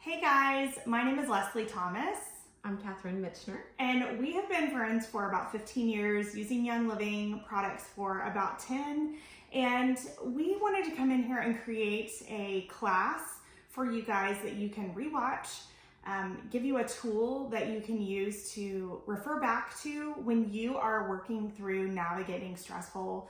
Hey guys, my name is Leslie Thomas. I'm Catherine Mitchner. And we have been friends for about 15 years, using Young Living products for about 10. And we wanted to come in here and create a class for you guys that you can rewatch, give you a tool that you can use to refer back to when you are working through navigating stressful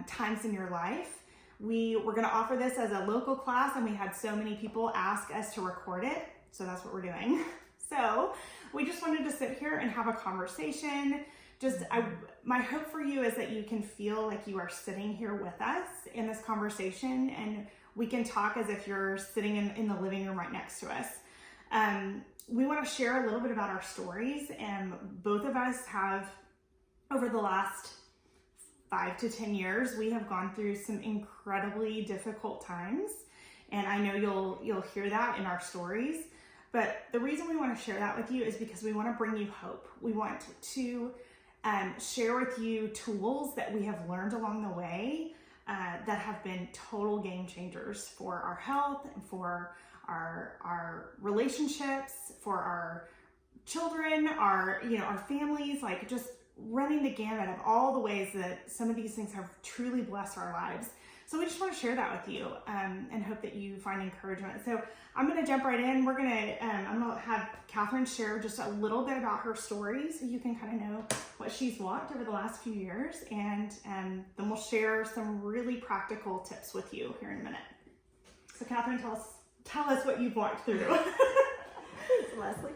times in your life. We were going to offer this as a local class, and we had so many people ask us to record it, so that's what we're doing. So we just wanted to sit here and have a conversation. My hope for you is that you can feel like you are sitting here with us in this conversation, and we can talk as if you're sitting in the living room right next to us. We want to share a little bit about our stories, and both of us have, over the last 5 to 10 years, we have gone through some incredibly difficult times, and I know you'll hear that in our stories. But the reason we want to share that with you is because we want to bring you hope. We want to share with you tools that we have learned along the way that have been total game changers for our health and for our relationships, for our children, our families, like just running the gamut of all the ways that some of these things have truly blessed our lives. So we just want to share that with you and hope that you find encouragement. So I'm going to jump right in. I'm going to have Catherine share just a little bit about her story so you can kind of know what she's walked over the last few years. And then we'll share some really practical tips with you here in a minute. So Catherine, tell us what you've walked through. Thanks, Leslie.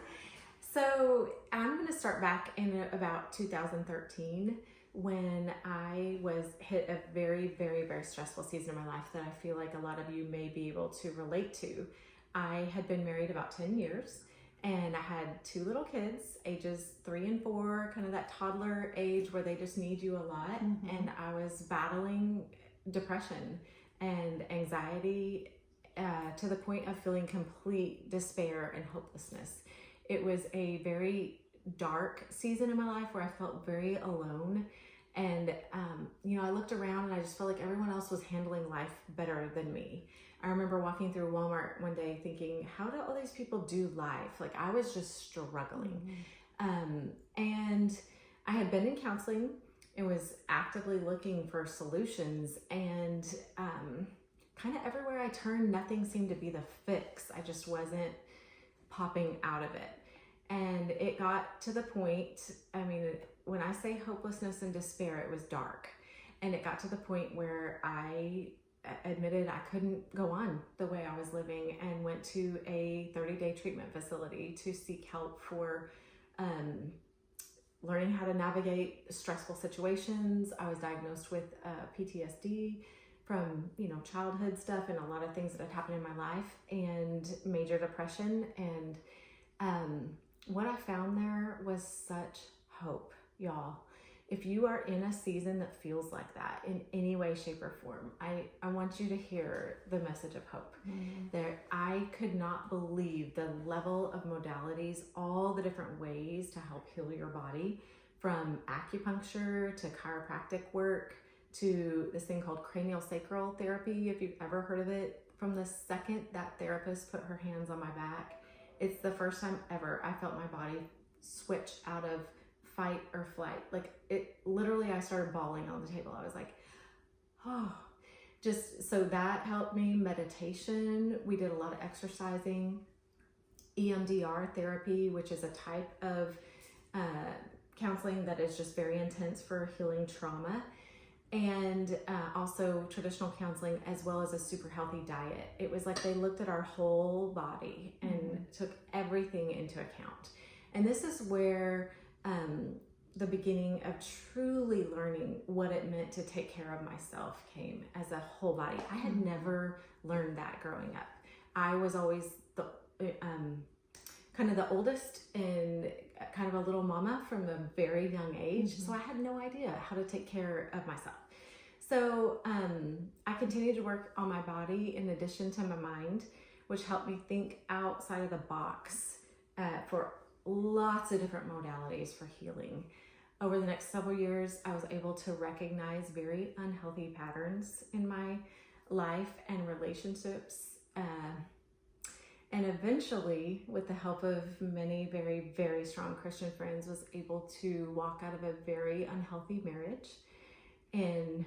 So I'm going to start back in about 2013 when I was hit a very, very, very stressful season of my life that I feel like a lot of you may be able to relate to. I had been married about 10 years and I had 2 little kids, ages 3 and 4, kind of that toddler age where they just need you a lot. Mm-hmm. And I was battling depression and anxiety to the point of feeling complete despair and hopelessness. It was a very dark season in my life where I felt very alone. And, I looked around and I just felt like everyone else was handling life better than me. I remember walking through Walmart one day thinking, how do all these people do life? Like I was just struggling. Mm-hmm. And I had been in counseling and was actively looking for solutions. And kind of everywhere I turned, nothing seemed to be the fix. I just wasn't popping out of it. And it got to the point, when I say hopelessness and despair, it was dark. And it got to the point where I admitted I couldn't go on the way I was living and went to a 30-day treatment facility to seek help for learning how to navigate stressful situations. I was diagnosed with PTSD from, childhood stuff and a lot of things that had happened in my life, and major depression. And what I found there was such hope, y'all. If you are in a season that feels like that in any way, shape, or form, I want you to hear the message of hope. Mm-hmm. I could not believe the level of modalities, all the different ways to help heal your body, from acupuncture to chiropractic work to this thing called craniosacral therapy, if you've ever heard of it. From the second that therapist put her hands on my back, it's the first time ever I felt my body switch out of fight or flight. Like it literally, I started bawling on the table. I was like, oh, just so that helped me. Meditation. We did a lot of exercising, EMDR therapy, which is a type of counseling that is just very intense for healing trauma. And also traditional counseling, as well as a super healthy diet. It was like they looked at our whole body and mm-hmm. took everything into account. And this is where the beginning of truly learning what it meant to take care of myself came, as a whole body. I had mm-hmm. never learned that growing up. I was always the kind of the oldest and kind of a little mama from a very young age. Mm-hmm. So I had no idea how to take care of myself. So I continued to work on my body in addition to my mind, which helped me think outside of the box for lots of different modalities for healing. Over the next several years, I was able to recognize very unhealthy patterns in my life and relationships. And eventually, with the help of many very, very strong Christian friends, was able to walk out of a very unhealthy marriage. And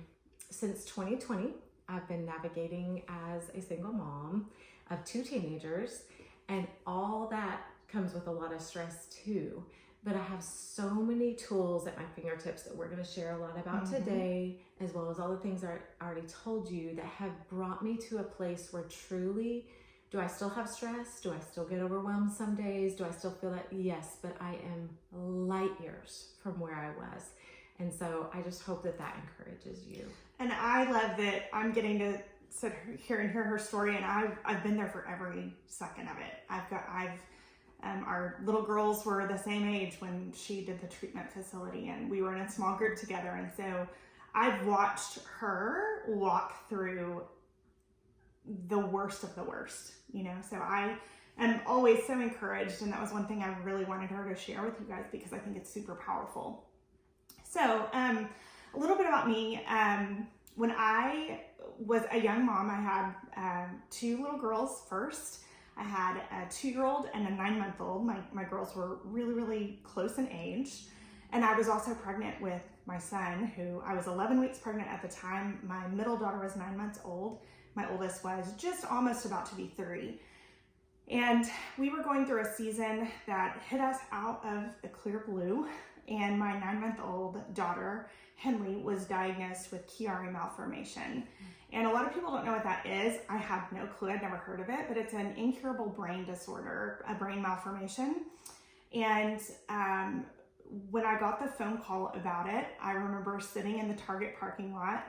since 2020, I've been navigating as a single mom of 2 teenagers, and all that comes with a lot of stress too. But I have so many tools at my fingertips that we're going to share a lot about today, as well as all the things I already told you that have brought me to a place where truly, do I still have stress? Do I still get overwhelmed some days? Do I still feel that? Yes, but I am light years from where I was. And so I just hope that that encourages you. And I love that I'm getting to sit here and hear her story, and I've been there for every second of it. Our little girls were the same age when she did the treatment facility, and we were in a small group together. And so I've watched her walk through the worst of the worst, so I am always so encouraged. And that was one thing I really wanted her to share with you guys, because I think it's super powerful. So a little bit about me. When I was a young mom, I had 2 little girls first. I had a 2-year-old and a 9-month-old. My girls were really, really close in age. And I was also pregnant with my son, who I was 11 weeks pregnant at the time. My middle daughter was 9 months old. My oldest was just almost about to be 3. And we were going through a season that hit us out of the clear blue. And my 9-month-old daughter, Henley, was diagnosed with Chiari malformation. And a lot of people don't know what that is. I had no clue. I'd never heard of it, but it's an incurable brain disorder, a brain malformation. And when I got the phone call about it, I remember sitting in the Target parking lot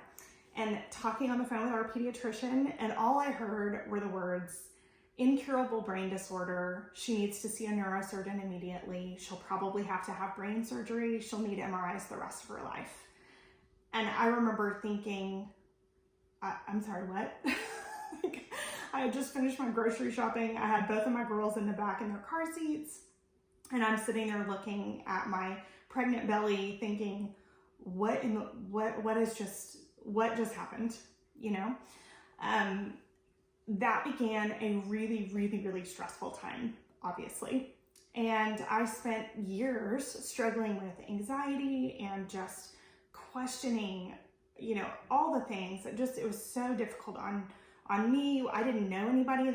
and talking on the phone with our pediatrician, and all I heard were the words, incurable brain disorder. She needs to see a neurosurgeon immediately. She'll probably have to have brain surgery. She'll need MRIs the rest of her life. And I remember thinking, I'm sorry, what? I had just finished my grocery shopping. I had both of my girls in the back in their car seats, and I'm sitting there looking at my pregnant belly thinking, what just happened? That began a really, really, really stressful time, obviously. And I spent years struggling with anxiety and just questioning, all the things. It was so difficult on me. I didn't know anybody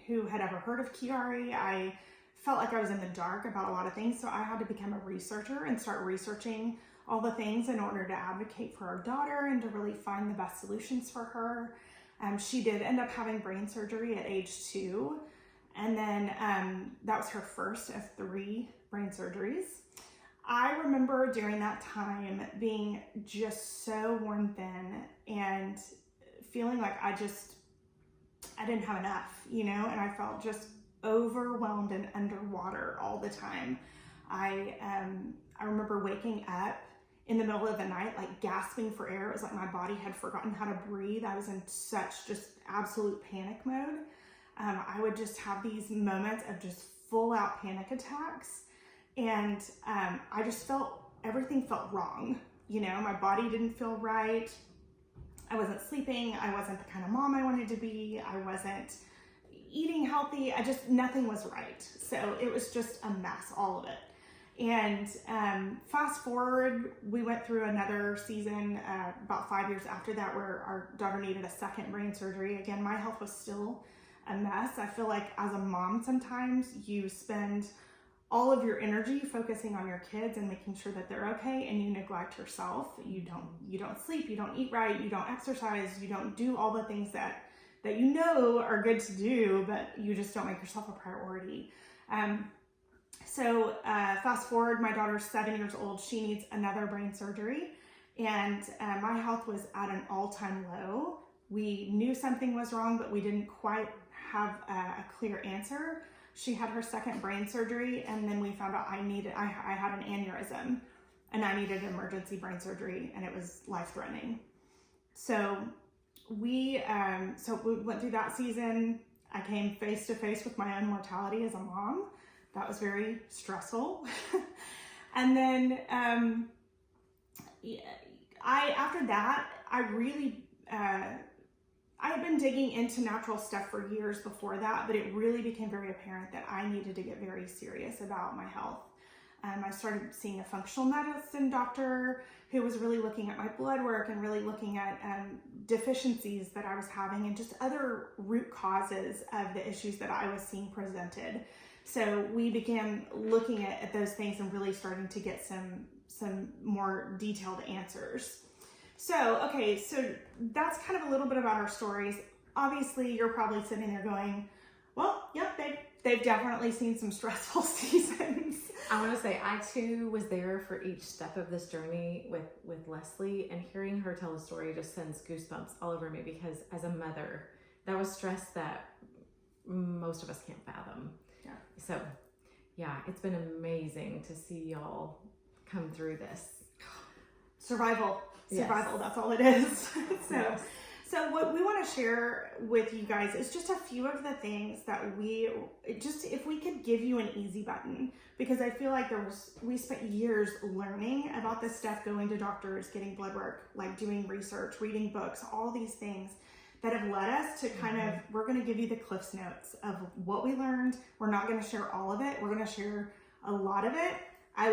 who had ever heard of Chiari. I felt like I was in the dark about a lot of things. So I had to become a researcher and start researching all the things in order to advocate for our daughter and to really find the best solutions for her. She did end up having brain surgery at age 2. And then that was her first of 3 brain surgeries. I remember during that time being just so worn thin and feeling like I didn't have enough, and I felt just overwhelmed and underwater all the time. I remember waking up in the middle of the night, like gasping for air. It was like my body had forgotten how to breathe. I was in such just absolute panic mode. I would just have these moments of just full out panic attacks. And I just everything felt wrong. My body didn't feel right. I wasn't sleeping. I wasn't the kind of mom I wanted to be. I wasn't eating healthy. Nothing was right. So it was just a mess, all of it. And fast forward, we went through another season about 5 years after that, where our daughter needed a second brain surgery. Again, my health was still a mess. I feel like as a mom, sometimes you spend all of your energy focusing on your kids and making sure that they're okay, and you neglect yourself. You don't sleep, you don't eat right, you don't exercise, you don't do all the things that are good to do, but you just don't make yourself a priority. So fast forward, my daughter's 7 years old. She needs another brain surgery, and my health was at an all-time low. We knew something was wrong, but we didn't quite have a clear answer. She had her second brain surgery, and then we found out I had an aneurysm, and I needed emergency brain surgery, and it was life-threatening. So we went through that season. I came face to face with my own mortality as a mom. That was very stressful. And then after that, I really I had been digging into natural stuff for years before that, but it really became very apparent that I needed to get very serious about my health. I started seeing a functional medicine doctor who was really looking at my blood work and really looking at deficiencies that I was having and just other root causes of the issues that I was seeing presented. So we began looking at those things and really starting to get some more detailed answers. So, okay, so that's kind of a little bit about our stories. Obviously, you're probably sitting there going, well, yep, they've definitely seen some stressful seasons. I want to say I too was there for each step of this journey with Leslie, and hearing her tell the story just sends goosebumps all over me, because as a mother, that was stress that most of us can't fathom. Yeah. So yeah, it's been amazing to see y'all come through this. Survival, Yes. that's all it is. So. Yes. So what we want to share with you guys is just a few of the things that if we could give you an easy button, because I feel like we spent years learning about this stuff, going to doctors, getting blood work, like doing research, reading books, all these things that have led us to kind of, we're going to give you the Cliff's Notes of what we learned. We're not going to share all of it. We're going to share a lot of it. I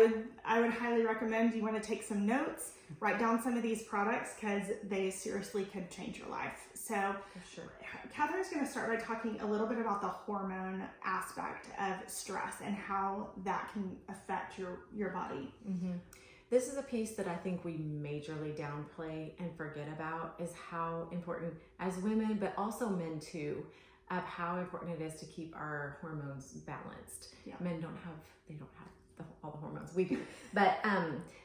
would highly recommend you want to take some notes, write down some of these products, because they seriously could change your life. So For sure. Catherine's going to start by talking a little bit about the hormone aspect of stress and how that can affect your body. Mm-hmm. This is a piece that I think we majorly downplay and forget about, is how important, as women, but also men too, of how important it is to keep our hormones balanced. Yeah. Men don't have all the hormones. We do. But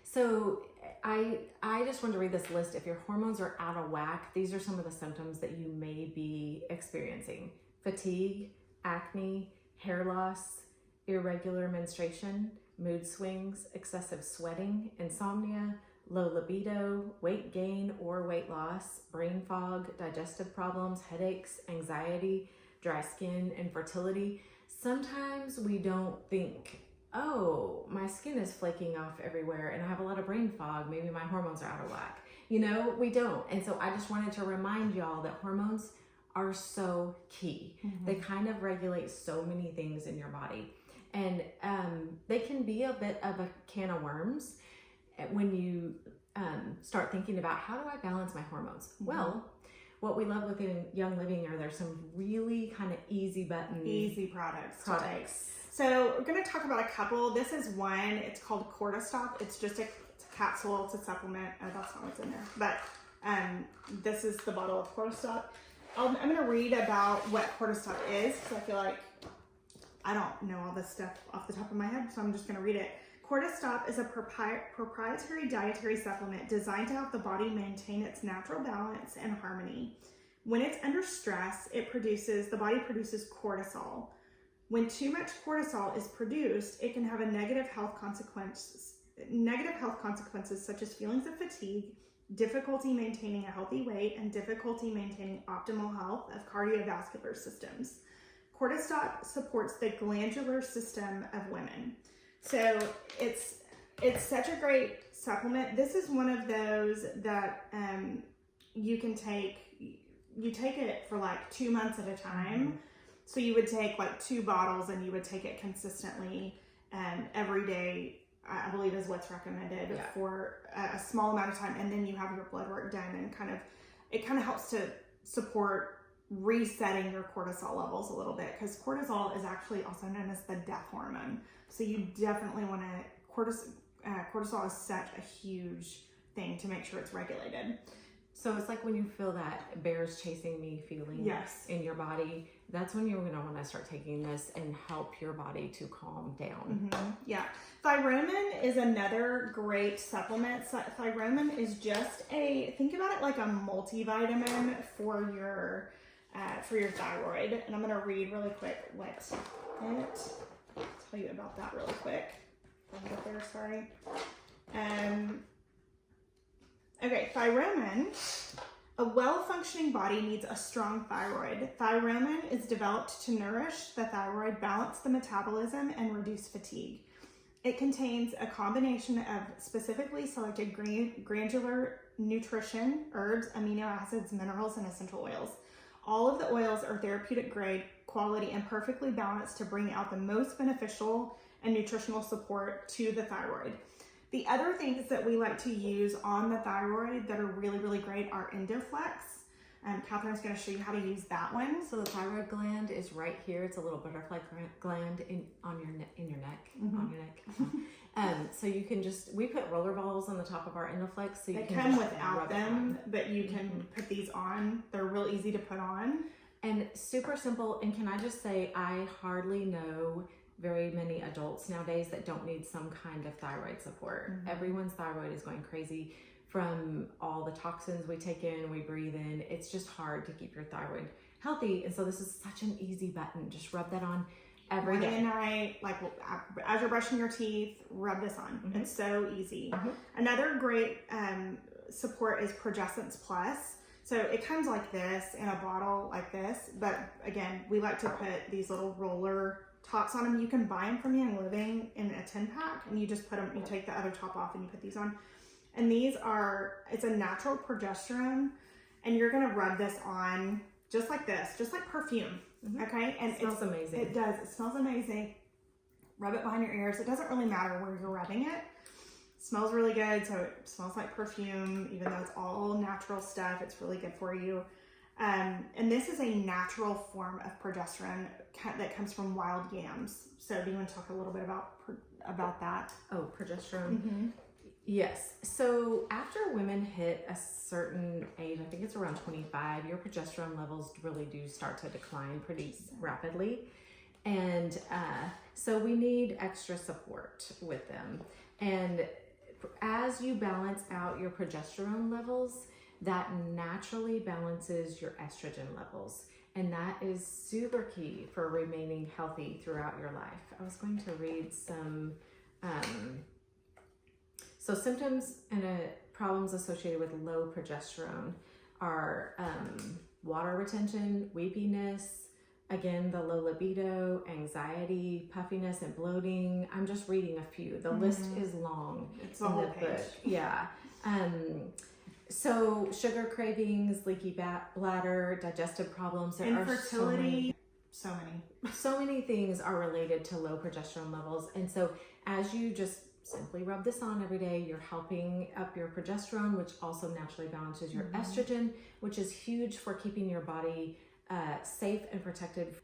so I just wanted to read this list. If your hormones are out of whack, these are some of the symptoms that you may be experiencing: fatigue, acne, hair loss, irregular menstruation, mood swings, excessive sweating, insomnia, low libido, weight gain or weight loss, brain fog, digestive problems, headaches, anxiety, dry skin, infertility. Sometimes we don't think, oh, my skin is flaking off everywhere and I have a lot of brain fog, maybe my hormones are out of whack. We don't. And so I just wanted to remind y'all that hormones are so key. Mm-hmm. They kind of regulate so many things in your body. And they can be a bit of a can of worms when you start thinking about, how do I balance my hormones? Mm-hmm. Well, what we love within Young Living are there's some really kind of easy products to take. So we're going to talk about a couple. This is one. It's called Cortistop. It's just a capsule. It's a supplement. Oh, that's not what's in there. But this is the bottle of Cortistop. I'm going to read about what Cortistop is, because I feel like I don't know all this stuff off the top of my head, so I'm just going to read it. Cortistop is a proprietary dietary supplement designed to help the body maintain its natural balance and harmony. When it's under stress, the body produces cortisol. When too much cortisol is produced, it can have negative health consequences such as feelings of fatigue, difficulty maintaining a healthy weight, and difficulty maintaining optimal health of cardiovascular systems. Cortistop supports the glandular system of women. So it's such a great supplement. This is one of those that you can take. You take it for like 2 months at a time. Mm-hmm. So you would take like 2 bottles and you would take it consistently every day, I believe is what's recommended for a small amount of time. And then you have your blood work done, and it kind of helps to support resetting your cortisol levels a little bit, because cortisol is actually also known as the death hormone. So you definitely want to, cortisol is such a huge thing to make sure it's regulated. So it's like when you feel that bears chasing me feeling in your body, that's when you're going to want to start taking this and help your body to calm down. Mm-hmm. Yeah. Thyromin is another great supplement. Thyromin is just think about it like a multivitamin for your thyroid. And I'm going to read really quick tell you about that really quick. I'll get there, sorry. Okay, thyromin. A well-functioning body needs a strong thyroid. Thyromin is developed to nourish the thyroid, balance the metabolism, and reduce fatigue. It contains a combination of specifically selected glandular nutrition, herbs, amino acids, minerals, and essential oils. All of the oils are therapeutic grade, quality, and perfectly balanced to bring out the most beneficial and nutritional support to the thyroid. The other things that we like to use on the thyroid that are really, really great are Endoflex. Catherine's going to show you how to use that one. So the thyroid gland is right here. It's a little butterfly gland in your neck. So you can we put roller balls on the top of our Endoflex. So you they can come just without rub them, but you can put these on. They're real easy to put on. And super simple. And can I just say, I hardly know very many adults nowadays that don't need some kind of thyroid support. Everyone's thyroid is going crazy from all the toxins we take in, we breathe in. It's just hard to keep your thyroid healthy. And so this is such an easy button. Just rub that on every day. Morning and night, like as you're brushing your teeth, rub this on. It's so easy. Another great support is Progessence Plus. So it comes like this in a bottle like this, but again, we like to put these little roller tops on them. You can buy them from Young Living in a 10-pack, and you just put them, you take the other top off and you put these on. And these are, it's a natural progesterone, and you're gonna rub this on just like this, just like perfume, okay? And it smells amazing. It does, it smells amazing. Rub it behind your ears. It doesn't really matter where you're rubbing it. It smells really good, so it smells like perfume, even though it's all natural stuff. It's really good for you. And this is a natural form of progesterone that comes from wild yams. So do you want to talk a little bit about that? Oh, progesterone. Yes. So after women hit a certain age, I think it's around 25, your progesterone levels really do start to decline pretty rapidly. And so we need extra support with them. And as you balance out your progesterone levels, that naturally balances your estrogen levels. And that is super key for remaining healthy throughout your life. I was going to read some, so symptoms and problems associated with low progesterone are water retention, weepiness, again, the low libido, anxiety, puffiness, and bloating. I'm just reading a few. The list is long. It's a whole page. Yeah. So sugar cravings, leaky bladder, digestive problems, infertility, so many things are related to low progesterone levels. And so as you just simply rub this on every day, you're helping up your progesterone, which also naturally balances your estrogen, which is huge for keeping your body safe and protected.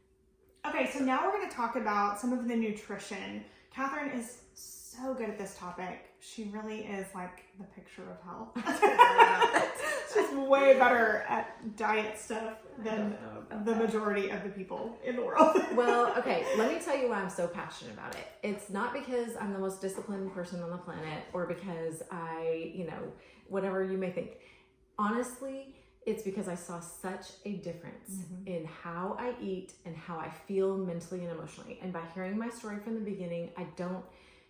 Okay, so now we're going to talk about some of the nutrition. Catherine is so good at this topic. She really is like the picture of health. She's way better at diet stuff than the majority of the people in the world. Well, okay, let me tell you why I'm so passionate about it. It's not because I'm the most disciplined person on the planet or because whatever you may think. Honestly, it's because I saw such a difference in how I eat and how I feel mentally and emotionally. And by hearing my story from the beginning, I don't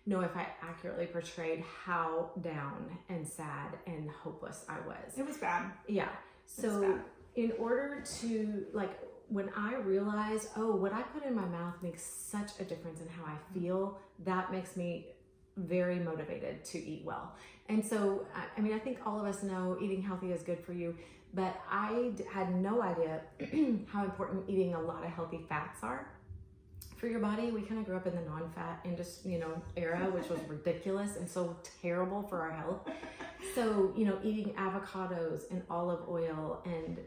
know if I accurately portrayed how down and sad and hopeless I was. It was bad. Yeah. So in order to, when I realized, what I put in my mouth makes such a difference in how I feel, that makes me very motivated to eat well. And so, I think all of us know eating healthy is good for you, but I had no idea how important eating a lot of healthy fats are for your body. We kind of grew up in the non-fat era, which was ridiculous and so terrible for our health. So, eating avocados and olive oil and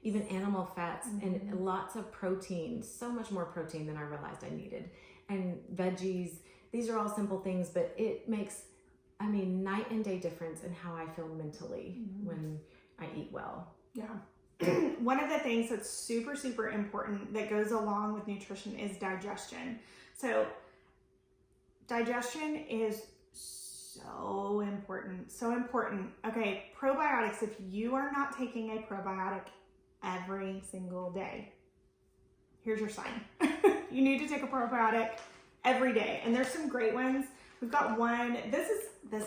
even animal fats and lots of protein, so much more protein than I realized I needed. And veggies, these are all simple things, but it makes, night and day difference in how I feel mentally when I eat well. Yeah. One of the things that's super, super important that goes along with nutrition is digestion. So digestion is so important, so important. Okay, probiotics, if you are not taking a probiotic every single day, here's your sign. You need to take a probiotic every day. And there's some great ones. We've got one, this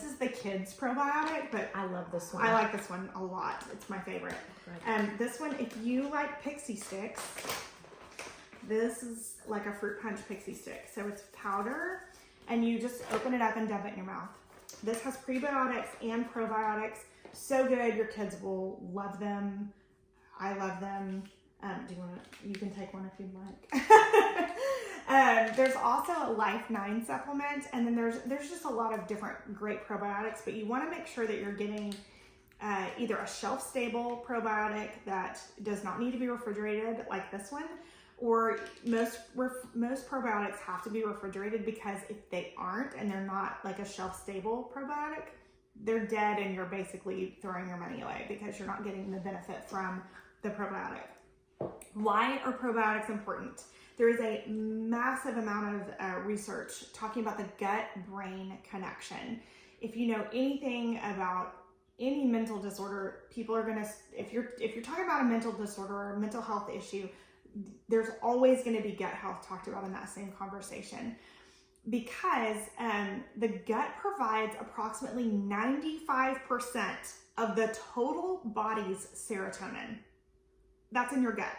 is the kids probiotic, but I love this one. I like this one a lot. It's my favorite. This one, if you like pixie sticks, this is like a fruit punch pixie stick. So it's powder and you just open it up and dump it in your mouth. This has prebiotics and probiotics. So good. Your kids will love them. I love them. You can take one if you'd like. There's also a Life 9 supplement, and then there's just a lot of different great probiotics, but you want to make sure that you're getting either a shelf-stable probiotic that does not need to be refrigerated, like this one, or most probiotics have to be refrigerated, because if they aren't and they're not like a shelf-stable probiotic, they're dead and you're basically throwing your money away because you're not getting the benefit from the probiotic. Why are probiotics important? There is a massive amount of research talking about the gut-brain connection. If you know anything about any mental disorder, people are gonna, if you're talking about a mental disorder or a mental health issue, there's always gonna be gut health talked about in that same conversation, because the gut provides approximately 95% of the total body's serotonin. That's in your gut.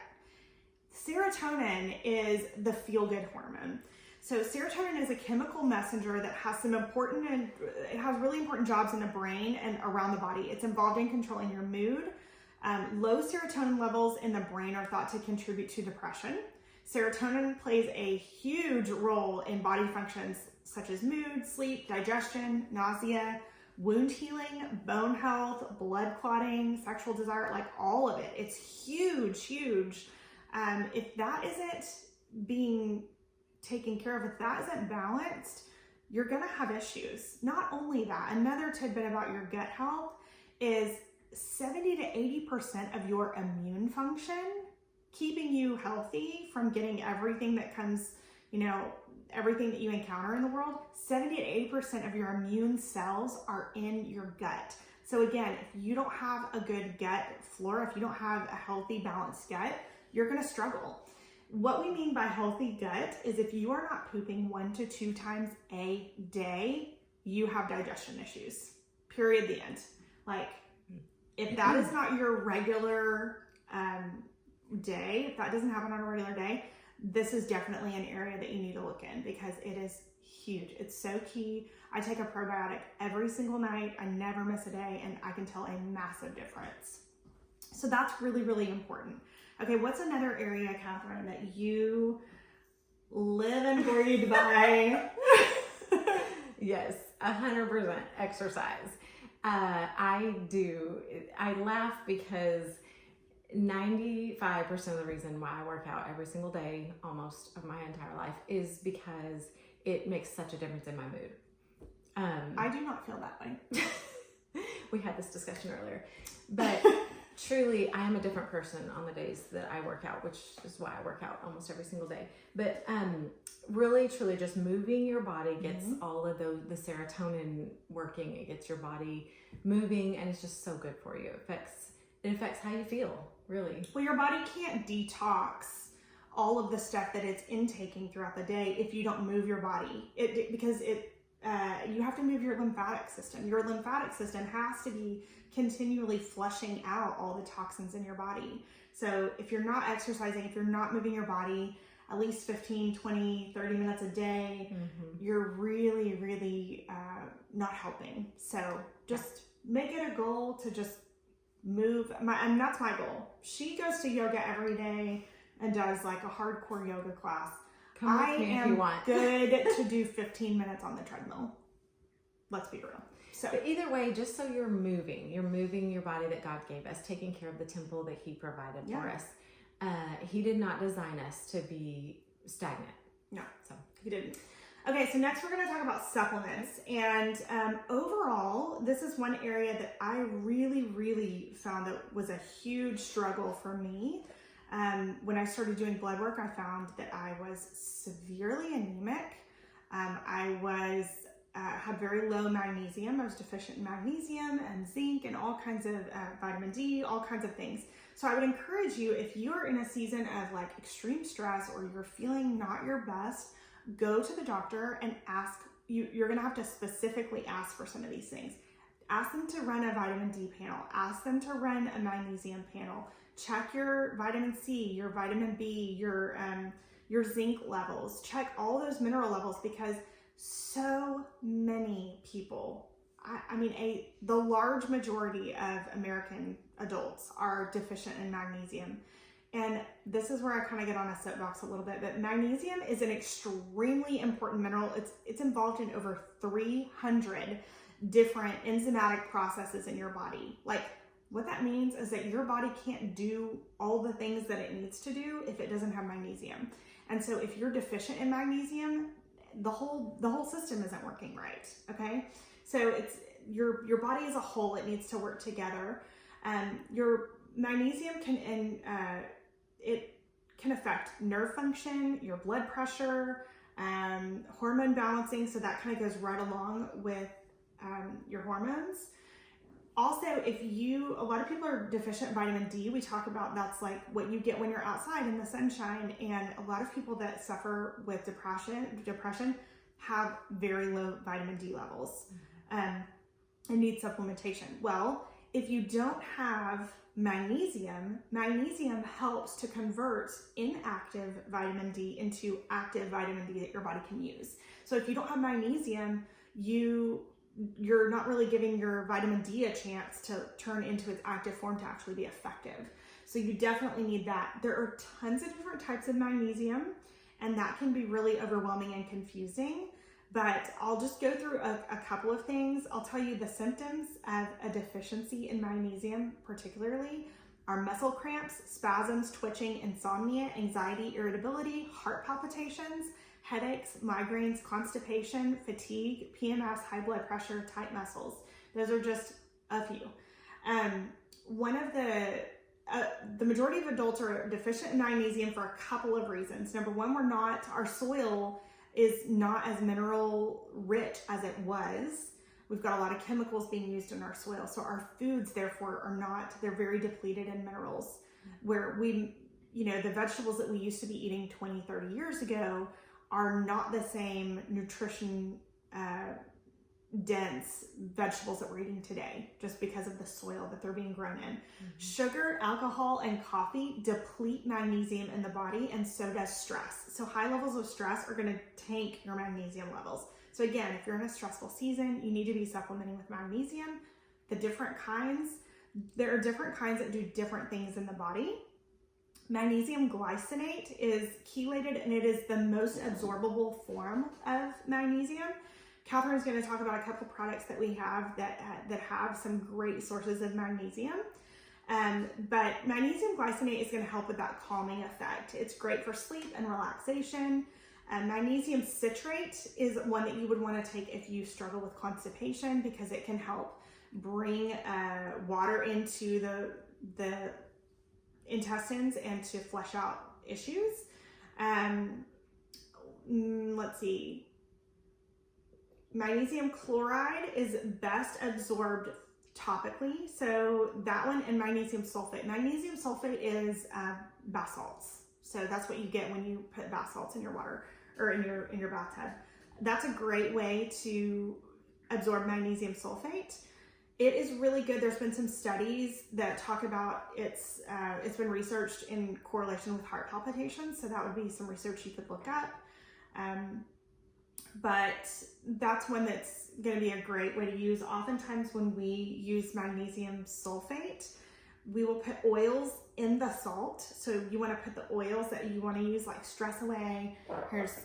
Serotonin is the feel-good hormone. So serotonin is a chemical messenger that has it has really important jobs in the brain and around the body. It's involved in controlling your mood. Low serotonin levels in the brain are thought to contribute to depression. Serotonin plays a huge role in body functions such as mood, sleep, digestion, nausea, wound healing, bone health, blood clotting, sexual desire, like all of it. It's huge, huge. If that isn't being taken care of, if that isn't balanced, you're gonna have issues. Not only that, another tidbit about your gut health is 70 to 80% of your immune function, keeping you healthy from getting everything that comes, everything that you encounter in the world, 70 to 80% of your immune cells are in your gut. So again, if you don't have a good gut flora, if you don't have a healthy, balanced gut, you're gonna struggle. What we mean by healthy gut is if you are not pooping 1 to 2 times a day, you have digestion issues. Period, the end. Like, if that is not your regular day, if that doesn't happen on a regular day, this is definitely an area that you need to look in, because it is huge. It's so key. I take a probiotic every single night. I never miss a day, and I can tell a massive difference. So that's really, really important. Okay, what's another area, Catherine, that you live and breathe by? Yes, 100% exercise. I do. I laugh because 95% of the reason why I work out every single day, almost of my entire life, is because it makes such a difference in my mood. I do not feel that way. We had this discussion earlier, but truly, I am a different person on the days that I work out, which is why I work out almost every single day. But really, truly, just moving your body gets all of the serotonin working. It gets your body moving, and it's just so good for you. It affects how you feel, really. Well, your body can't detox all of the stuff that it's intaking throughout the day if you don't move your body. Because you have to move your lymphatic system. Your lymphatic system has to be continually flushing out all the toxins in your body. So if you're not exercising, if you're not moving your body at least 15, 20, 30 minutes a day, you're really, really not helping. So just make it a goal to just move. And that's my goal. She goes to yoga every day and does like a hardcore yoga class. Come with me if you want. Good to do 15 minutes on the treadmill. Let's be real. So, but either way, just so you're moving your body that God gave us, taking care of the temple that He provided for us. He did not design us to be stagnant. No, so He didn't. Okay, so next we're going to talk about supplements. And overall, this is one area that I really, really found that was a huge struggle for me. When I started doing blood work, I found that I was severely anemic. I had very low magnesium. I was deficient in magnesium and zinc and all kinds of vitamin D, all kinds of things. So I would encourage you, if you're in a season of like extreme stress or you're feeling not your best, go to the doctor and ask. You're going to have to specifically ask for some of these things. Ask them to run a vitamin D panel. Ask them to run a magnesium panel. Check your vitamin C, your vitamin B, your zinc levels. Check all those mineral levels, because so many people the large majority of American adults are deficient in magnesium. And this is where I kind of get on a soapbox a little bit, but magnesium is an extremely important mineral. It's involved in over 300 different enzymatic processes in your body. Like, what that means is that your body can't do all the things that it needs to do if it doesn't have magnesium. And so if you're deficient in magnesium, the whole system isn't working right, okay? So it's your body as a whole, it needs to work together. Your magnesium it can affect nerve function, your blood pressure, hormone balancing, so that kind of goes right along with your hormones. Also, a lot of people are deficient in vitamin D. We talk about that's like what you get when you're outside in the sunshine, and a lot of people that suffer with depression have very low vitamin D levels and need supplementation. Well, if you don't have magnesium helps to convert inactive vitamin D into active vitamin D that your body can use. So if you don't have magnesium, you're not really giving your vitamin D a chance to turn into its active form to actually be effective. So you definitely need that. There are tons of different types of magnesium, and that can be really overwhelming and confusing. But I'll just go through a couple of things. I'll tell you the symptoms of a deficiency in magnesium particularly are muscle cramps, spasms, twitching, insomnia, anxiety, irritability, heart palpitations, headaches, migraines, constipation, fatigue, PMS, high blood pressure, tight muscles. Those are just a few. The majority of adults are deficient in magnesium for a couple of reasons. Number one, our soil is not as mineral rich as it was. We've got a lot of chemicals being used in our soil. So our foods, therefore, they're very depleted in minerals. Where the vegetables that we used to be eating 20, 30 years ago are not the same nutrition dense vegetables that we're eating today, just because of the soil that they're being grown in. Sugar, alcohol, and coffee deplete magnesium in the body, and so does stress. So high levels of stress are going to tank your magnesium levels. So again, if you're in a stressful season, you need to be supplementing with magnesium. There are different kinds that do different things in the body. Magnesium glycinate is chelated, and it is the most absorbable form of magnesium. Catherine's going to talk about a couple products that we have that have some great sources of magnesium. But magnesium glycinate is going to help with that calming effect. It's great for sleep and relaxation. Magnesium citrate is one that you would want to take if you struggle with constipation, because it can help bring water into the intestines and to flush out issues. Let's see. Magnesium chloride is best absorbed topically. So that one, and magnesium sulfate. Magnesium sulfate is bath salts. So that's what you get when you put bath salts in your water or in your bathtub. That's a great way to absorb magnesium sulfate. It is really good. There's been some studies that talk about it's been researched in correlation with heart palpitations. So that would be some research you could look up. But that's one that's going to be a great way to use. Oftentimes when we use magnesium sulfate, we will put oils in the salt. So you want to put the oils that you want to use, like Stress Away. Here's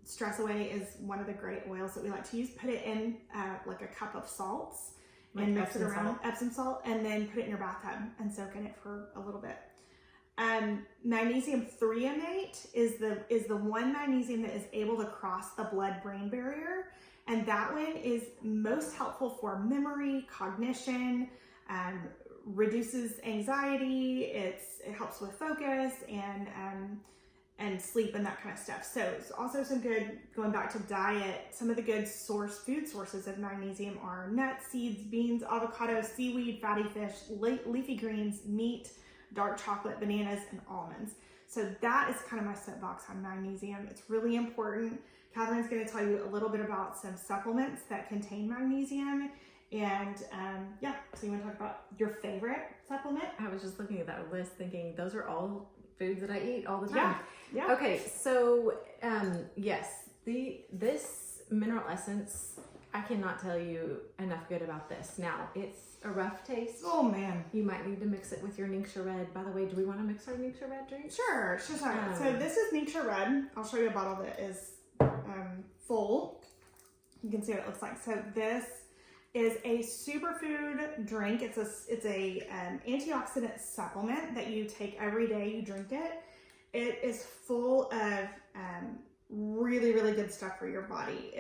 Stress Away is one of the great oils that we like to use. Put it in like a cup of salts and mix it around, Epsom salt, and then put it in your bathtub and soak in it for a little bit. Magnesium threonate is the one magnesium that is able to cross the blood-brain barrier, and that one is most helpful for memory, cognition, reduces anxiety. It helps with focus and sleep and that kind of stuff. So it's also some good, going back to diet, some of the good food sources of magnesium are nuts, seeds, beans, avocado, seaweed, fatty fish, leafy greens, meat, dark chocolate, bananas, and almonds. So that is kind of my soapbox on magnesium. It's really important. Catherine's going to tell you a little bit about some supplements that contain magnesium. And so you want to talk about your favorite supplement? I was just looking at that list thinking those are all foods that I eat all the time. Yeah. Okay, so yes, this mineral essence I cannot tell you enough good about this. Now, it's a rough taste. Oh man. You might need to mix it with your Ningxia Red. By the way, do we want to mix our Ningxia Red drink? Sure. So this is Ningxia Red. I'll show you a bottle that is full. You can see what it looks like. So this is a superfood drink. It's a antioxidant supplement that you take every day. You drink it. It is full of really, really good stuff for your body.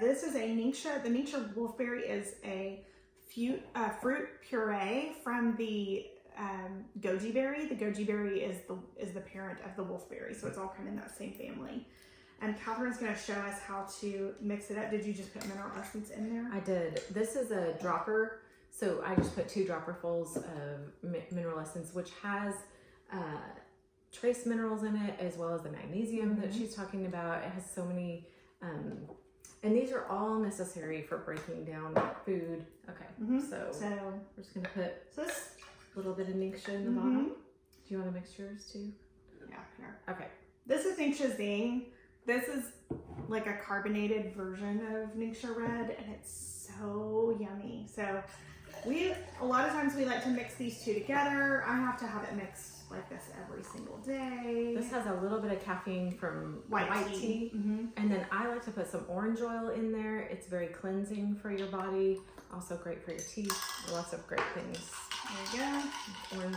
This is a Ningxia. The Ningxia Wolfberry is a fruit puree from the goji berry. The goji berry is the parent of the wolfberry, so it's all kind of in that same family. And Catherine's going to show us how to mix it up. Did you just put mineral essence in there? I did. This is a dropper, so I just put 2 dropperfuls of mineral essence, which has trace minerals in it, as well as the magnesium that she's talking about. It has so many, and these are all necessary for breaking down food. Okay, so we're just going to put a little bit of Ningxia in the bottom. Do you want to mix yours too? Yeah, here. Okay. This is Ningxia Zing. This is like a carbonated version of Ningxia Red, and it's so yummy. So a lot of times we like to mix these two together. I have to have it mixed like this every single day. This has a little bit of caffeine from white tea. And then I like to put some orange oil in there. It's very cleansing for your body. Also great for your teeth. Lots of great things. There you go. Orange.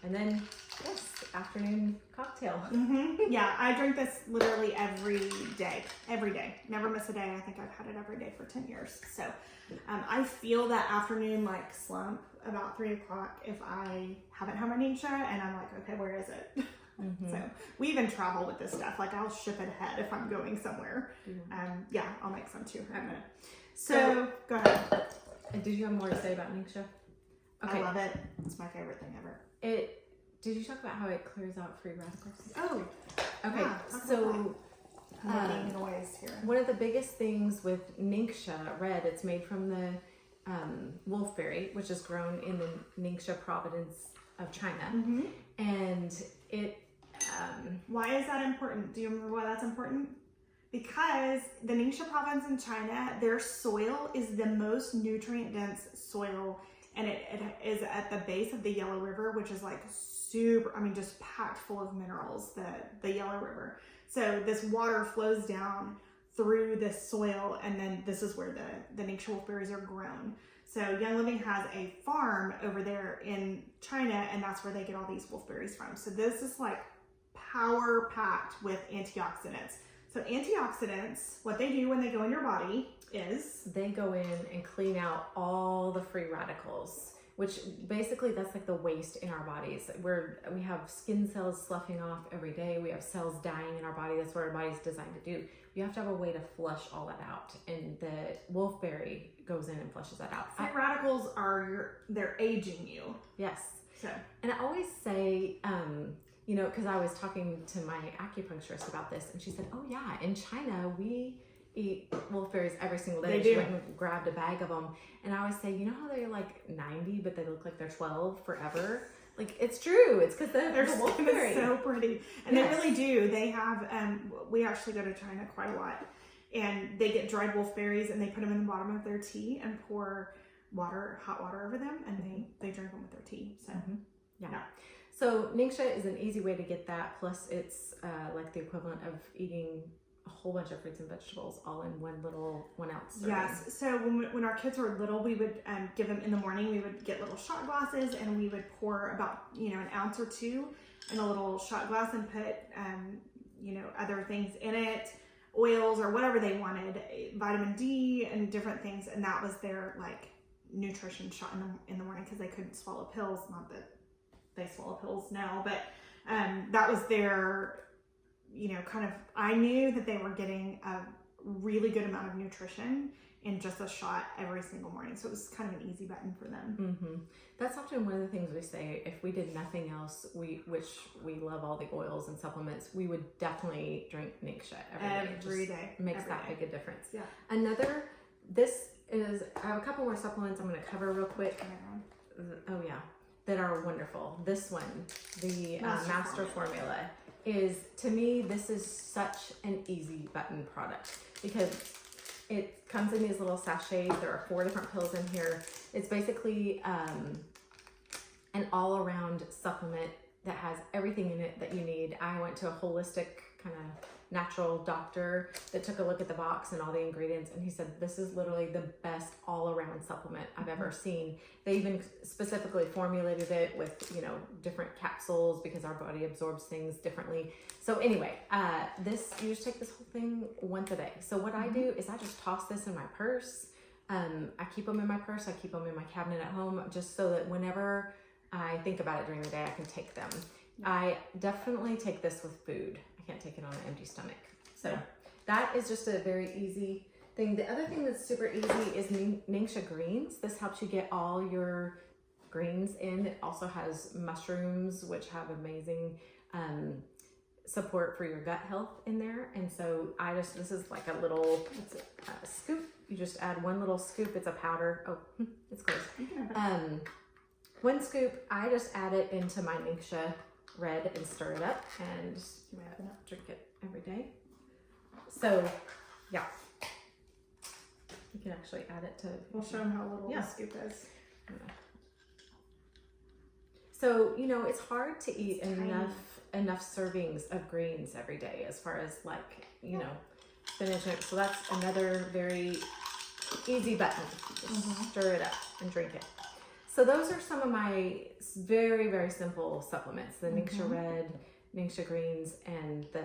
And then this afternoon cocktail. Yeah, I drink this literally every day. Every day. Never miss a day. I think I've had it every day for 10 years. So I feel that afternoon like slump about 3 o'clock if I haven't had my Ningxia, and I'm like, okay, where is it? So we even travel with this stuff. Like I'll ship it ahead if I'm going somewhere. Yeah, I'll make some too in a minute. So go ahead. Did you have more to say about Ningxia? Okay. I love it. It's my favorite thing ever. Did you talk about how it clears out free radicals? Oh, okay. Yeah, So making noise here. One of the biggest things with Ningxia Red, it's made from the wolfberry, which is grown in the Ningxia province of China, and it. Why is that important? Do you remember why that's important? Because the Ningxia province in China, their soil is the most nutrient dense soil. And it is at the base of the Yellow River, which is like just packed full of minerals, the Yellow River. So this water flows down through this soil, and then this is where the Ningxia wolfberries are grown. So Young Living has a farm over there in China, and that's where they get all these wolfberries from. So this is like power packed with antioxidants. So antioxidants, what they do when they go in your body is they go in and clean out all the free radicals, which basically that's like the waste in our bodies. We have skin cells sloughing off every day. We have cells dying in our body. That's what our body's designed to do. You have to have a way to flush all that out, and the wolfberry goes in and flushes that out. Free radicals they're aging you. Yes. So, and I always say, because I was talking to my acupuncturist about this, and she said, oh yeah, in China, we eat wolfberries every single day. She went and grabbed a bag of them. And I always say, you know how they're like 90, but they look like they're 12 forever? Like, it's true. It's because they're wolfberry. So pretty. And they really do. They have, we actually go to China quite a lot. And they get dried wolfberries and they put them in the bottom of their tea and pour hot water over them, and they drink them with their tea. So, yeah. So Ningxia is an easy way to get that. Plus, it's like the equivalent of eating a whole bunch of fruits and vegetables all in one ounce serving. Yes. So when our kids were little, we would give them in the morning. We would get little shot glasses, and we would pour about an ounce or 2 in a little shot glass and put other things in it, oils or whatever they wanted, vitamin D and different things, and that was their like nutrition shot in the morning because they couldn't swallow pills. Not that they swallow pills now, but that was their, kind of, I knew that they were getting a really good amount of nutrition in just a shot every single morning. So it was kind of an easy button for them. That's often one of the things we say. If we did nothing else, which we love all the oils and supplements, we would definitely drink Ningxia every day. Makes that big a difference. Yeah. I have a couple more supplements I'm going to cover real quick. Oh yeah, that are wonderful. This one, the Master Formula, is, to me, this is such an easy button product because It comes in these little sachets. There are 4 different pills in here. It's basically an all-around supplement that has everything in it that you need. I went to a holistic kind of natural doctor that took a look at the box and all the ingredients, and he said this is literally the best all-around supplement I've ever seen. They even specifically formulated it with, you know, different capsules because our body absorbs things differently. So anyway, you just take this whole thing once a day. So what I do is I just toss this in my purse. I keep them in my purse. I keep them in my cabinet at home, just so that whenever I think about it during the day, I can take them. I definitely take this with food. I can't take it on an empty stomach. So that is just a very easy thing. The other thing that's super easy is Ningxia greens. This helps you get all your greens in. It also has mushrooms, which have amazing support for your gut health in there. And so this is like a little scoop. You just add 1 little scoop. It's a powder. Oh, it's closed. 1 scoop. I just add it into my Ningxia red and stir it up and drink it every day. So yeah, you can actually add it to. We'll show them how little the scoop is. So, you know, it's hard to eat enough servings of greens every day, as far as like, you know, spinach. So that's another very easy button. Just stir it up and drink it. So those are some of my very, very simple supplements: the Ningxia Red, Ningxia Greens, and the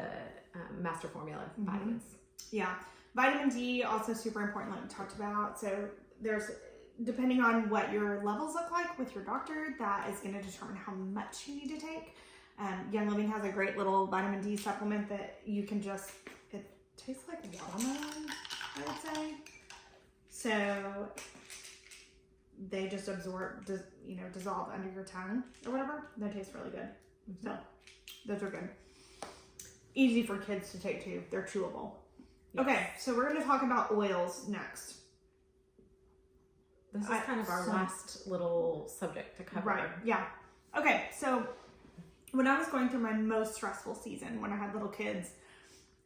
Master Formula vitamins. Yeah, vitamin D also super important, like we talked about. So there's, depending on what your levels look like with your doctor, that is going to determine how much you need to take. Young Living has a great little vitamin D supplement that you can just, it tastes like watermelon, I would say. So they just dissolve under your tongue or whatever. They taste really good. So those are good. Easy for kids to take too. They're chewable. Yes. Okay, so we're going to talk about oils next. This is kind of our last little subject to cover. Right, yeah. Okay, so when I was going through my most stressful season, when I had little kids,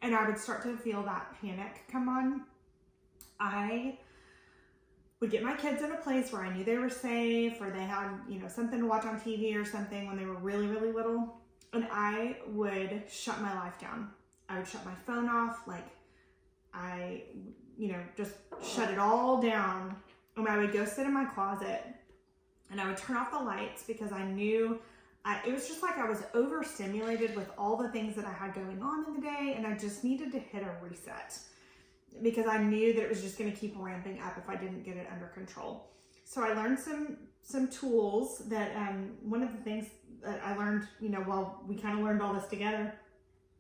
and I would start to feel that panic come on, I would get my kids in a place where I knew they were safe, or they had, you know, something to watch on TV or something when they were really, really little, and I would shut my life down. I would shut my phone off, like I, you know, just shut it all down. And I would go sit in my closet and I would turn off the lights because I knew it was just like I was overstimulated with all the things that I had going on in the day, and I just needed to hit a reset because I knew that it was just going to keep ramping up if I didn't get it under control. So I learned some tools that, one of the things that I learned, you know, while we kind of learned all this together,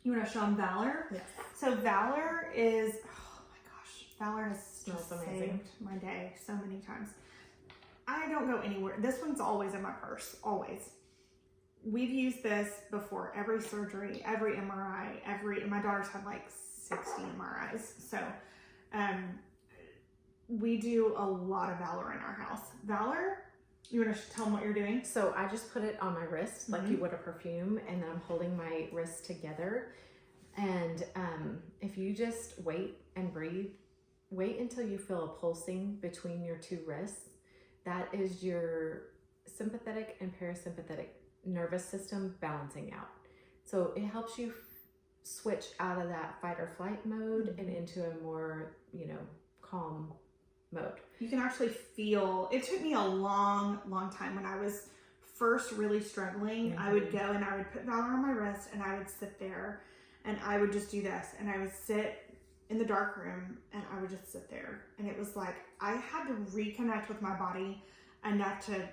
you want to show them Valor? Yes. So Valor is, oh my gosh, Valor has Smells amazing. saved my day so many times. I don't go anywhere. This one's always in my purse, always. We've used this before every surgery, every MRI, and my daughter's had like 60 MRIs. So we do a lot of Valor in our house. Valor, you want to tell them what you're doing? So I just put it on my wrist like you would a perfume, and then I'm holding my wrists together. And if you just wait and breathe, wait until you feel a pulsing between your 2 wrists. That is your sympathetic and parasympathetic nervous system balancing out. So it helps you switch out of that fight or flight mode and into a more, you know, calm mode. You can actually feel, it took me a long, long time when I was first really struggling. I would go and I would put Valor on my wrist and I would sit there and I would just do this, and I would sit in the dark room and I would just sit there, and it was like I had to reconnect with my body enough to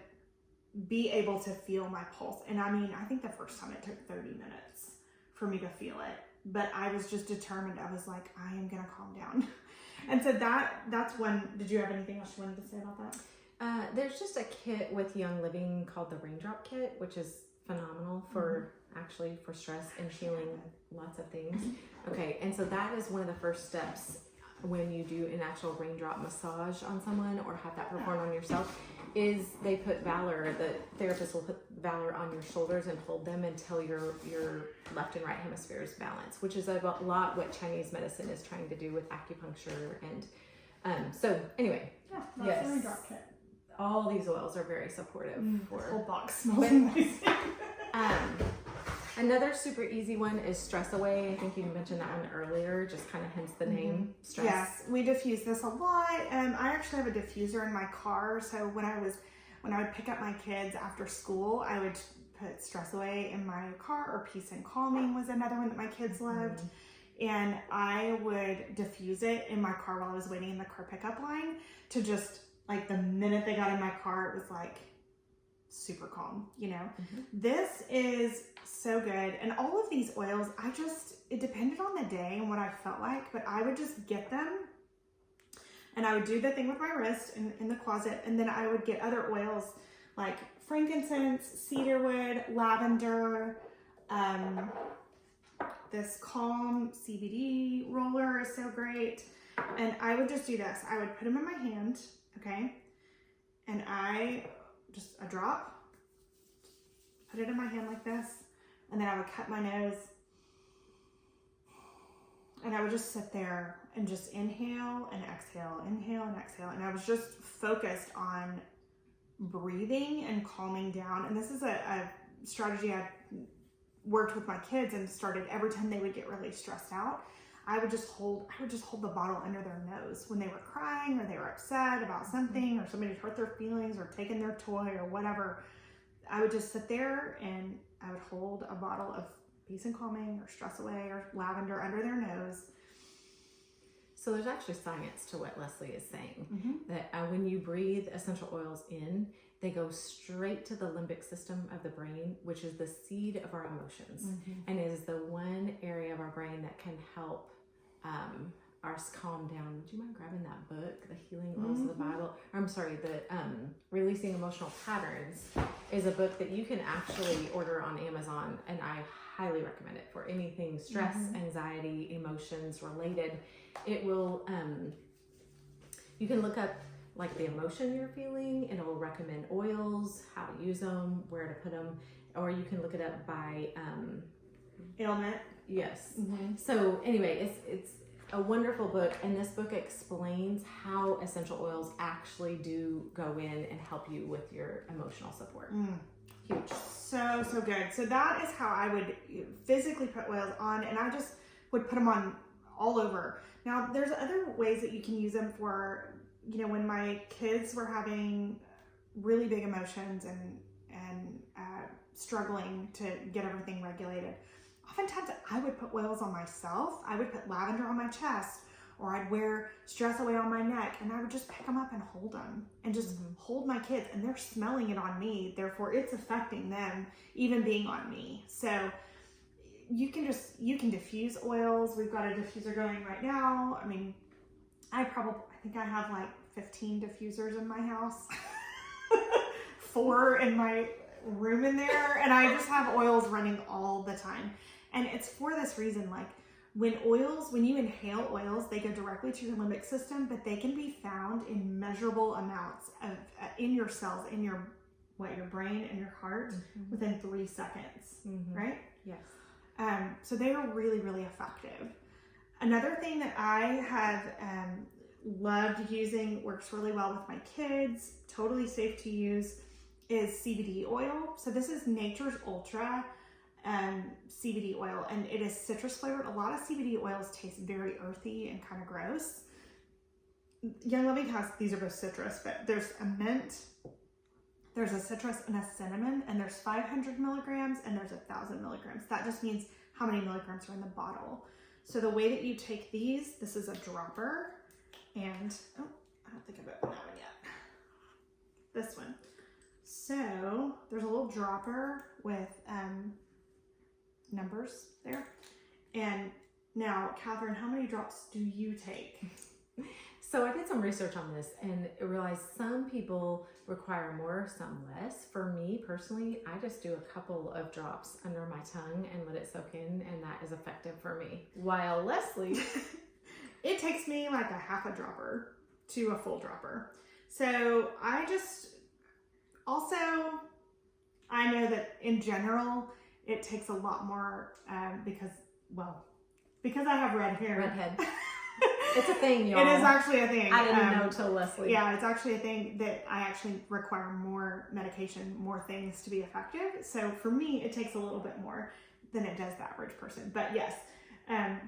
be able to feel my pulse. And I mean, I think the first time it took 30 minutes for me to feel it, but I was just determined. I was like, I am gonna calm down. And so that's when, did you have anything else you wanted to say about that? There's just a kit with Young Living called the Raindrop Kit, which is phenomenal for actually for stress and healing lots of things. Okay, and so that is one of the first steps when you do an actual raindrop massage on someone or have that performed on yourself, is they put Valor, the therapist will put Valor on your shoulders and hold them until your left and right hemispheres balance, which is a lot what Chinese medicine is trying to do with acupuncture and So anyway, Yeah, that's yes, really drop kit. all these oils are very supportive The for whole box smells amazing. Another super easy one is Stress Away. I think you mentioned that one earlier, just kind of hence the name, stress. Yes, we diffuse this a lot. I actually have a diffuser in my car, so when I would pick up my kids after school, I would put Stress Away in my car, or Peace and Calming was another one that my kids loved. And I would diffuse it in my car while I was waiting in the car pickup line, to just, like, the minute they got in my car, it was like super calm, you know? This is so good. And all of these oils, it depended on the day and what I felt like, but I would just get them and I would do the thing with my wrist in the closet. And then I would get other oils like frankincense, cedarwood, lavender, this Calm CBD roller is so great. And I would just do this. I would put them in my hand, okay? And a drop, put it in my hand like this, and then I would cut my nose, and I would just sit there and just inhale and exhale, and I was just focused on breathing and calming down. And this is a strategy I worked with my kids and started every time they would get really stressed out. I would just hold the bottle under their nose when they were crying or they were upset about something, or somebody hurt their feelings or taken their toy or whatever. I would just sit there and I would hold a bottle of Peace and Calming or Stress Away or lavender under their nose. So there's actually science to what Leslie is saying, that when you breathe essential oils in, they go straight to the limbic system of the brain, which is the seed of our emotions, and is the one area of our brain that can help us calm down. Would you mind grabbing that book, The Healing Oils of the Bible? I'm sorry, the Releasing Emotional Patterns is a book that you can actually order on Amazon, and I highly recommend it for anything stress, anxiety, emotions related. It will, you can look up like the emotion you're feeling, and it will recommend oils, how to use them, where to put them, or you can look it up by ailment. Yes. So anyway, it's a wonderful book, and this book explains how essential oils actually do go in and help you with your emotional support. Huge. So good. So that is how I would physically put oils on, and I just would put them on all over. Now, there's other ways that you can use them for, when my kids were having really big emotions and struggling to get everything regulated. Oftentimes I would put oils on myself. I would put lavender on my chest, or I'd wear Stress Away on my neck, and I would just pick them up and hold them and just hold my kids, and they're smelling it on me. Therefore it's affecting them, even being on me. So you can diffuse oils. We've got a diffuser going right now. I mean, I think I have like 15 diffusers in my house, 4 in my room in there, and I just have oils running all the time. And it's for this reason, like when you inhale oils, they go directly to your limbic system, but they can be found in measurable amounts in your cells, in your brain and your heart within 3 seconds, right? Yes. So they are really, really effective. Another thing that I have loved using, works really well with my kids, totally safe to use, is CBD oil. So this is Nature's Ultra CBD oil, and it is citrus flavored. A lot of CBD oils taste very earthy and kind of gross. Young Living these are both citrus, but there's a mint, there's a citrus and a cinnamon, and there's 500 milligrams and there's 1,000 milligrams. That just means how many milligrams are in the bottle. So the way that you take these, this is a dropper, and I don't think I've opened that one yet. This one. So there's a little dropper with numbers there. And now, Catherine, how many drops do you take? So I did some research on this and realized some people require more, some less. For me personally, I just do a couple of drops under my tongue and let it soak in, and that is effective for me. While Leslie, it takes me like a half a dropper to a full dropper. So I know that in general, it takes a lot more because I have red hair. Redhead. It's a thing, y'all. It is actually a thing. I didn't know till Leslie. Yeah, it's actually a thing that I actually require more medication, more things to be effective. So for me, it takes a little bit more than it does the average person. But yes,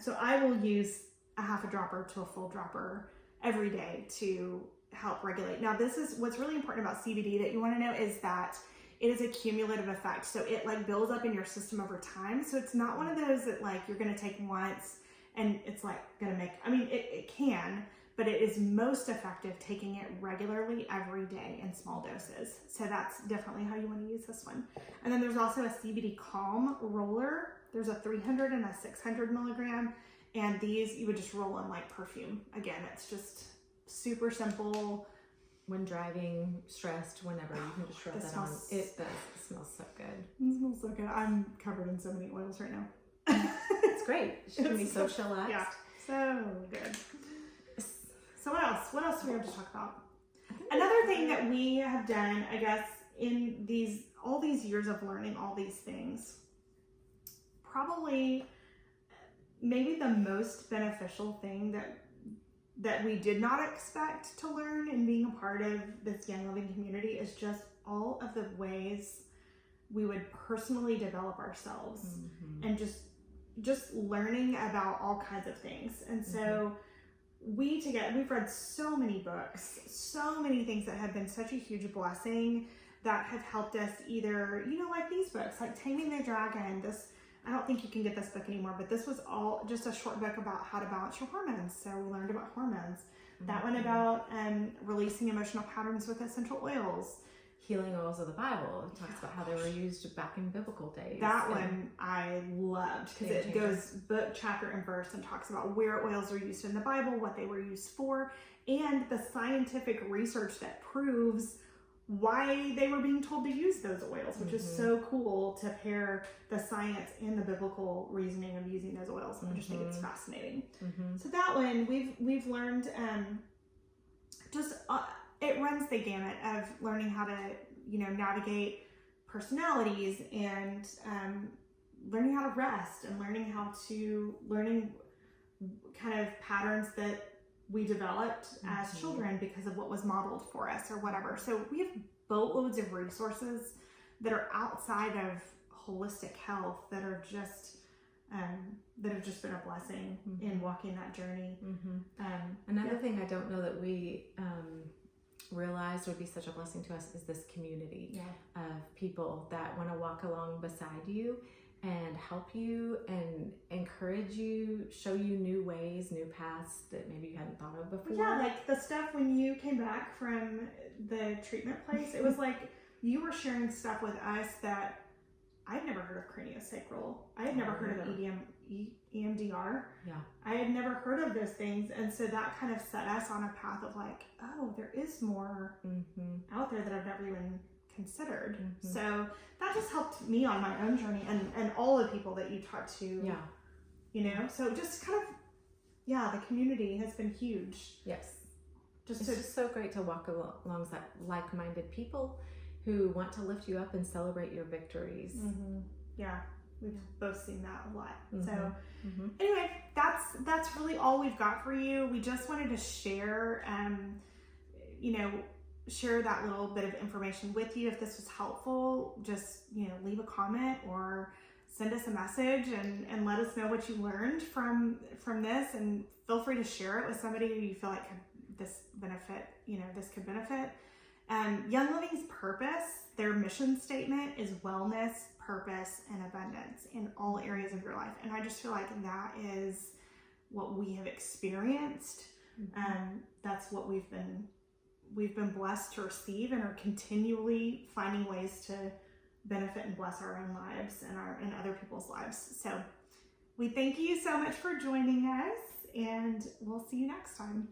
so I will use a half a dropper to a full dropper every day to help regulate. Now, this is what's really important about CBD that you want to know is that it is a cumulative effect. So it like builds up in your system over time. So it's not one of those that like you're going to take once and it's like going to make, I mean, it can, but it is most effective taking it regularly every day in small doses. So that's definitely how you want to use this one. And then there's also a CBD Calm roller. There's a 300 and a 600 milligram. And these you would just roll in like perfume. Again, it's just super simple. When driving, stressed, whenever, you can just rub that on. It does. It smells so good. It smells so good. I'm covered in so many oils right now. It's great. She can be so chillaxed. Yeah, so good. So what else? What else do we have to talk about? Another thing that we have done, I guess, in all these years of learning all these things, probably maybe the most beneficial thing that we did not expect to learn in being a part of this Young Living community is just all of the ways we would personally develop ourselves and just learning about all kinds of things. And so we've read so many books, so many things that have been such a huge blessing that have helped us either, like these books, like Taming the Dragon. I don't think you can get this book anymore, but this was all just a short book about how to balance your hormones. So we learned about hormones. That one about releasing emotional patterns with essential oils. Healing oils of the Bible. It talks about how they were used back in biblical days. That one I loved because it goes book, chapter, and verse and talks about where oils are used in the Bible, what they were used for, and the scientific research that proves why they were being told to use those oils, which is so cool to pair the science and the biblical reasoning of using those oils. I just think it's fascinating. So that one we've learned it runs the gamut of learning how to navigate personalities and learning how to rest and learning kind of patterns that we developed as children because of what was modeled for us or whatever. So we have boatloads of resources that are outside of holistic health that are just that have just been a blessing in walking that journey. Another thing I don't know that we realized would be such a blessing to us is this community of people that want to walk along beside you and help you and encourage you, show you new ways, new paths that maybe you hadn't thought of before. Yeah, like the stuff when you came back from the treatment place, it was like you were sharing stuff with us that I'd never heard of craniosacral. I had never heard of EMDR. Yeah. I had never heard of those things. And so that kind of set us on a path of like, oh, there is more out there that I've never even considered. So that just helped me on my own journey and all the people that you talked to. Yeah. So just kind of, the community has been huge. Yes. It's just so great to walk alongside like-minded people who want to lift you up and celebrate your victories. Yeah, we've both seen that a lot. So anyway, that's really all we've got for you. We just wanted to share, share that little bit of information with you. If this was helpful, just, leave a comment or send us a message and let us know what you learned from this, and feel free to share it with somebody who you feel like this could benefit. Young Living's purpose, their mission statement is wellness, purpose, and abundance in all areas of your life. And I just feel like that is what we have experienced. That's what we've been blessed to receive and are continually finding ways to benefit and bless our own lives and other people's lives. So we thank you so much for joining us, and we'll see you next time.